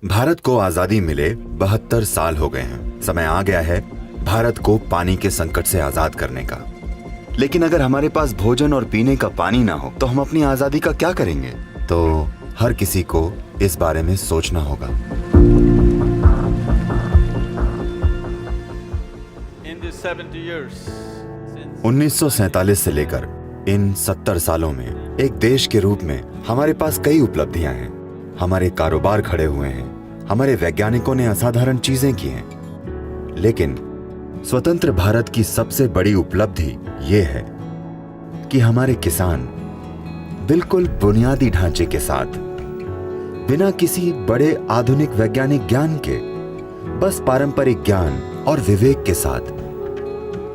भारत को आजादी मिले 72 साल हो गए हैं। समय आ गया है भारत को पानी के संकट से आजाद करने का। लेकिन अगर हमारे पास भोजन और पीने का पानी ना हो तो हम अपनी आजादी का क्या करेंगे? तो हर किसी को इस बारे में सोचना होगा। In the 70 years, 1947 से लेकर इन 70 सालों में एक देश के रूप में हमारे पास कई उपलब्धियां हैं। हमारे कारोबार खड़े हुए हैं, हमारे वैज्ञानिकों ने असाधारण चीजें की हैं। लेकिन स्वतंत्र भारत की सबसे बड़ी उपलब्धि ये है कि हमारे किसान बिल्कुल बुनियादी ढांचे के साथ, बिना किसी बड़े आधुनिक वैज्ञानिक ज्ञान के, बस पारंपरिक ज्ञान और विवेक के साथ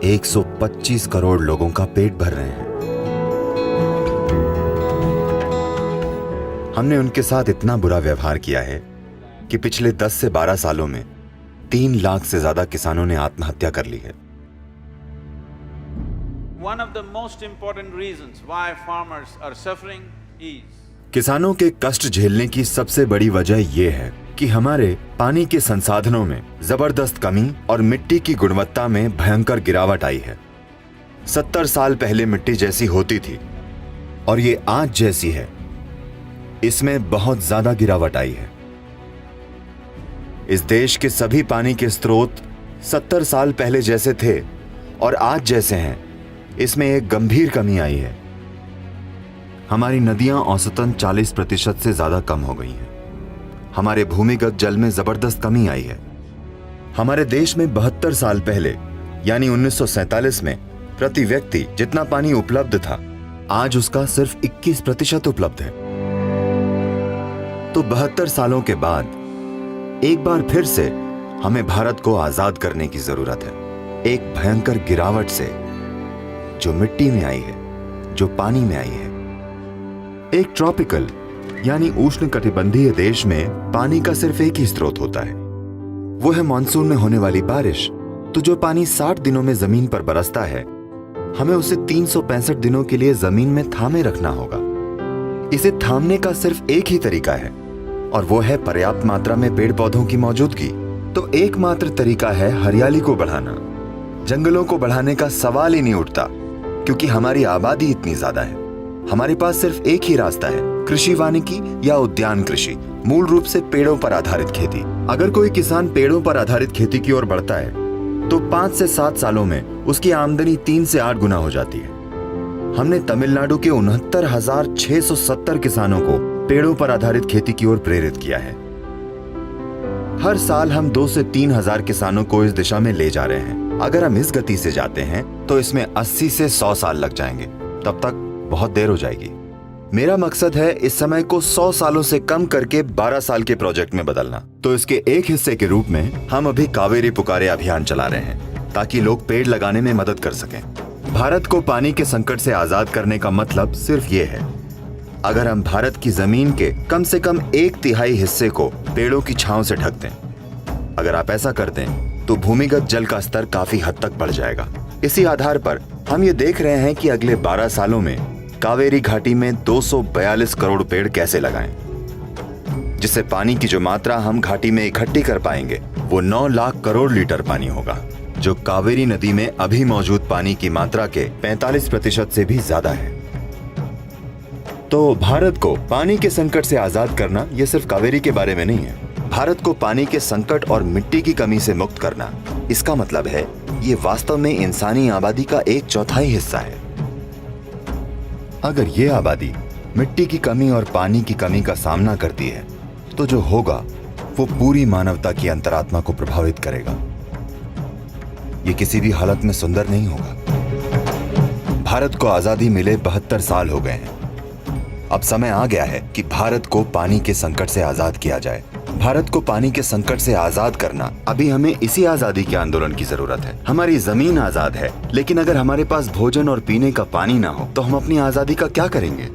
125 करोड़ लोगों का पेट भर रहे हैं। हमने उनके साथ इतना बुरा व्यवहार किया है कि पिछले 10 से 12 सालों में 3 लाख से ज्यादा किसानों ने आत्महत्या कर ली है। one of the most important reasons why farmers are suffering is किसानों के कष्ट झेलने की सबसे बड़ी वजह यह है कि हमारे पानी के संसाधनों में जबरदस्त कमी और मिट्टी की गुणवत्ता में भयंकर गिरावट आई है। 70 साल पहले मिट्टी जैसी होती थी और ये आज जैसी है, इसमें बहुत ज्यादा गिरावट आई है। इस देश के सभी पानी के स्रोत 70 साल पहले जैसे थे और आज जैसे हैं, इसमें एक गंभीर कमी आई है। हमारी नदियां औसतन 40% से ज्यादा कम हो गई हैं। हमारे भूमिगत जल में जबरदस्त कमी आई है। हमारे देश में 72 साल पहले यानी 1947 में प्रति व्यक्ति जितना पानी उपलब्ध था, आज उसका सिर्फ 21% उपलब्ध है। तो 72 सालों के बाद एक बार फिर से हमें भारत को आजाद करने की जरूरत है, एक भयंकर गिरावट से जो मिट्टी में आई है, जो पानी में आई है। एक ट्रॉपिकल यानी उष्णकटिबंधीय देश में पानी का सिर्फ एक ही स्रोत होता है, वो है मानसून में होने वाली बारिश। तो जो पानी 60 दिनों में जमीन पर बरसता है, हमें उसे 365 दिनों के लिए जमीन में थामे रखना होगा। इसे थामने का सिर्फ एक ही तरीका है और वो है पर्याप्त मात्रा में पेड़ पौधों की मौजूदगी। तो एकमात्र तरीका है हरियाली को बढ़ाना। जंगलों को बढ़ाने का सवाल ही नहीं उठता, क्योंकि हमारी आबादी इतनी ज्यादा है। हमारे पास सिर्फ एक ही रास्ता है, कृषि वानिकी या उद्यान कृषि, मूल रूप से पेड़ों पर आधारित खेती। अगर कोई किसान पेड़ों पर आधारित खेती की ओर बढ़ता है तो 5 से 7 सालों में उसकी आमदनी 3 से 8 गुना हो जाती है। हमने तमिलनाडु के 69,670 किसानों को पेड़ों पर आधारित खेती की ओर प्रेरित किया है। हर साल हम 2 से 3 हजार किसानों को इस दिशा में ले जा रहे हैं। अगर हम इस गति से जाते हैं तो इसमें 80 से 100 साल लग जाएंगे, तब तक बहुत देर हो जाएगी। मेरा मकसद है इस समय को 100 सालों से कम करके 12 साल के प्रोजेक्ट में बदलना। तो इसके एक हिस्से के रूप में हम अभी कावेरी पुकारे अभियान चला रहे हैं, ताकि लोग पेड़ लगाने में मदद कर सकें। भारत को पानी के संकट से आजाद करने का मतलब सिर्फ ये है, अगर हम भारत की जमीन के कम से कम 1/3 हिस्से को पेड़ों की छांव से ढक दें। अगर आप ऐसा कर दें तो भूमिगत जल का स्तर काफी हद तक बढ़ जाएगा। इसी आधार पर हम ये देख रहे हैं कि अगले 12 सालों में कावेरी घाटी में 242 करोड़ पेड़ कैसे लगाएं, जिससे पानी की जो मात्रा हम घाटी में इकट्ठी कर पाएंगे वो 9 लाख करोड़ लीटर पानी होगा, जो कावेरी नदी में अभी मौजूद पानी की मात्रा के 45% से भी ज्यादा है। तो भारत को पानी के संकट से आजाद करना यह सिर्फ कावेरी के बारे में नहीं है। भारत को पानी के संकट और मिट्टी की कमी से मुक्त करना, इसका मतलब है ये वास्तव में इंसानी आबादी का 1/4 हिस्सा है। अगर ये आबादी मिट्टी की कमी और पानी की कमी का सामना करती है तो जो होगा वो पूरी मानवता की अंतरात्मा को प्रभावित करेगा। ये किसी भी हालत में सुंदर नहीं होगा। भारत को आजादी मिले 72 साल हो गए हैं। अब समय आ गया है कि भारत को पानी के संकट से आजाद किया जाए। भारत को पानी के संकट से आजाद करना, अभी हमें इसी आजादी के आंदोलन की जरूरत है। हमारी जमीन आजाद है, लेकिन अगर हमारे पास भोजन और पीने का पानी ना हो तो हम अपनी आजादी का क्या करेंगे?